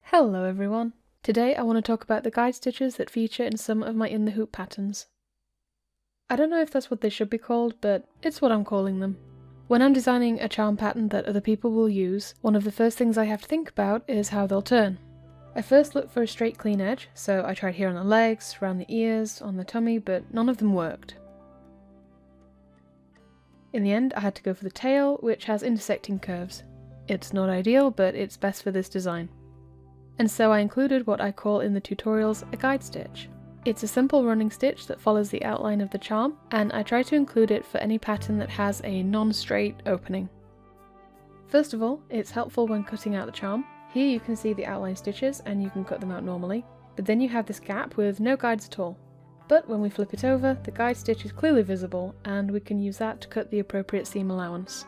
Hello everyone! Today I want to talk about the guide stitches that feature in some of my in the hoop patterns. I don't know if that's what they should be called, but it's what I'm calling them. When I'm designing a charm pattern that other people will use, one of the first things I have to think about is how they'll turn. I first looked for a straight clean edge, so I tried here on the legs, around the ears, on the tummy, but none of them worked. In the end I had to go for the tail, which has intersecting curves. It's not ideal, but it's best for this design. And so I included what I call in the tutorials a guide stitch. It's a simple running stitch that follows the outline of the charm, and I try to include it for any pattern that has a non-straight opening. First of all, it's helpful when cutting out the charm. Here you can see the outline stitches and you can cut them out normally, but then you have this gap with no guides at all. But when we flip it over, the guide stitch is clearly visible and we can use that to cut the appropriate seam allowance.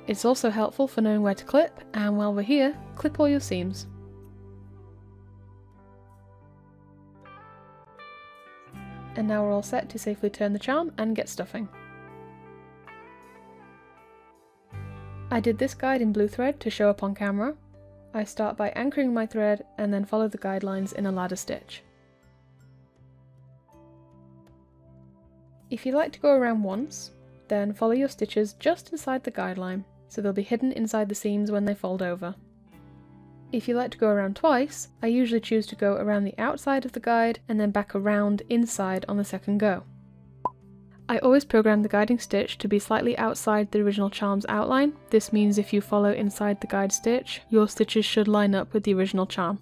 It's also helpful for knowing where to clip, and while we're here, clip all your seams. And now we're all set to safely turn the charm and get stuffing. I did this guide in blue thread to show up on camera. I start by anchoring my thread and then follow the guidelines in a ladder stitch. If you like to go around once, then follow your stitches just inside the guideline, so they'll be hidden inside the seams when they fold over. If you like to go around twice, I usually choose to go around the outside of the guide and then back around inside on the second go. I always program the guiding stitch to be slightly outside the original charm's outline. This means if you follow inside the guide stitch, your stitches should line up with the original charm.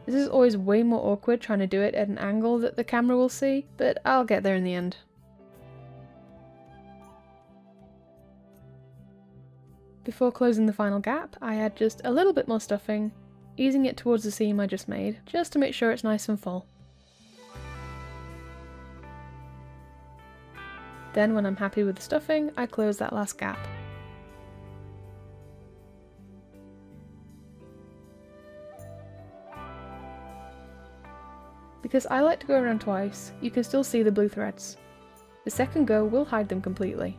This is always way more awkward trying to do it at an angle that the camera will see, but I'll get there in the end. Before closing the final gap, I add just a little bit more stuffing, easing it towards the seam I just made, just to make sure it's nice and full. Then when I'm happy with the stuffing, I close that last gap. Because I like to go around twice, you can still see the blue threads. The second go will hide them completely.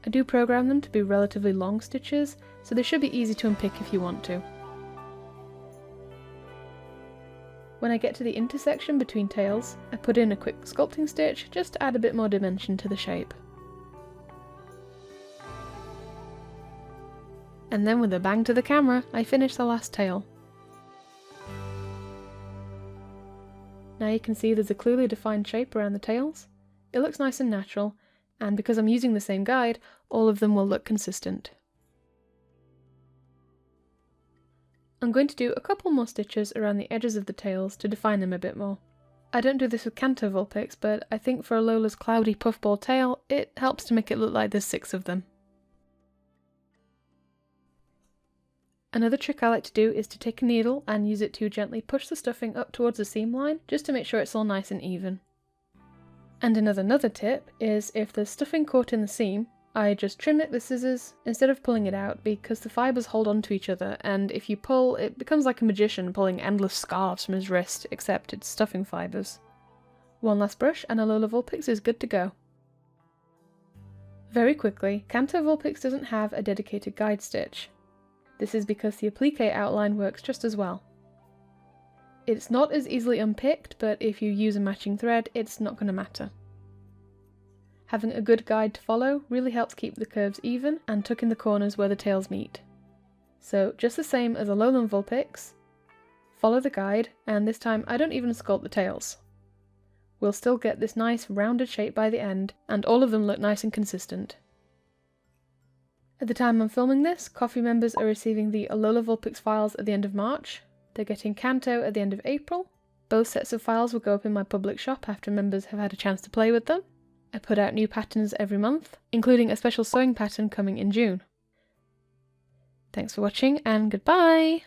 I do program them to be relatively long stitches, so they should be easy to unpick if you want to. When I get to the intersection between tails, I put in a quick sculpting stitch just to add a bit more dimension to the shape. And then with a bang to the camera, I finish the last tail. Now you can see there's a clearly defined shape around the tails. It looks nice and natural, and because I'm using the same guide, all of them will look consistent. I'm going to do a couple more stitches around the edges of the tails to define them a bit more. I don't do this with canto Vulpix, but I think for Alola's cloudy puffball tail, it helps to make it look like there's 6 of them. Another trick I like to do is to take a needle and use it to gently push the stuffing up towards the seam line, just to make sure it's all nice and even. And another tip is if there's stuffing caught in the seam, I just trim it with scissors instead of pulling it out, because the fibres hold on to each other, and if you pull, it becomes like a magician pulling endless scarves from his wrist, except it's stuffing fibres. One last brush and Alola Vulpix is good to go. Very quickly, Canto Vulpix doesn't have a dedicated guide stitch. This is because the applique outline works just as well. It's not as easily unpicked, but if you use a matching thread, it's not going to matter. Having a good guide to follow really helps keep the curves even and tuck in the corners where the tails meet. So just the same as Alolan Vulpix, follow the guide, and this time I don't even sculpt the tails. We'll still get this nice rounded shape by the end, and all of them look nice and consistent. At the time I'm filming this, Coffee members are receiving the Alola Vulpix files at the end of March. They're getting Canto at the end of April. Both sets of files will go up in my public shop after members have had a chance to play with them. I put out new patterns every month, including a special sewing pattern coming in June. Thanks for watching and goodbye!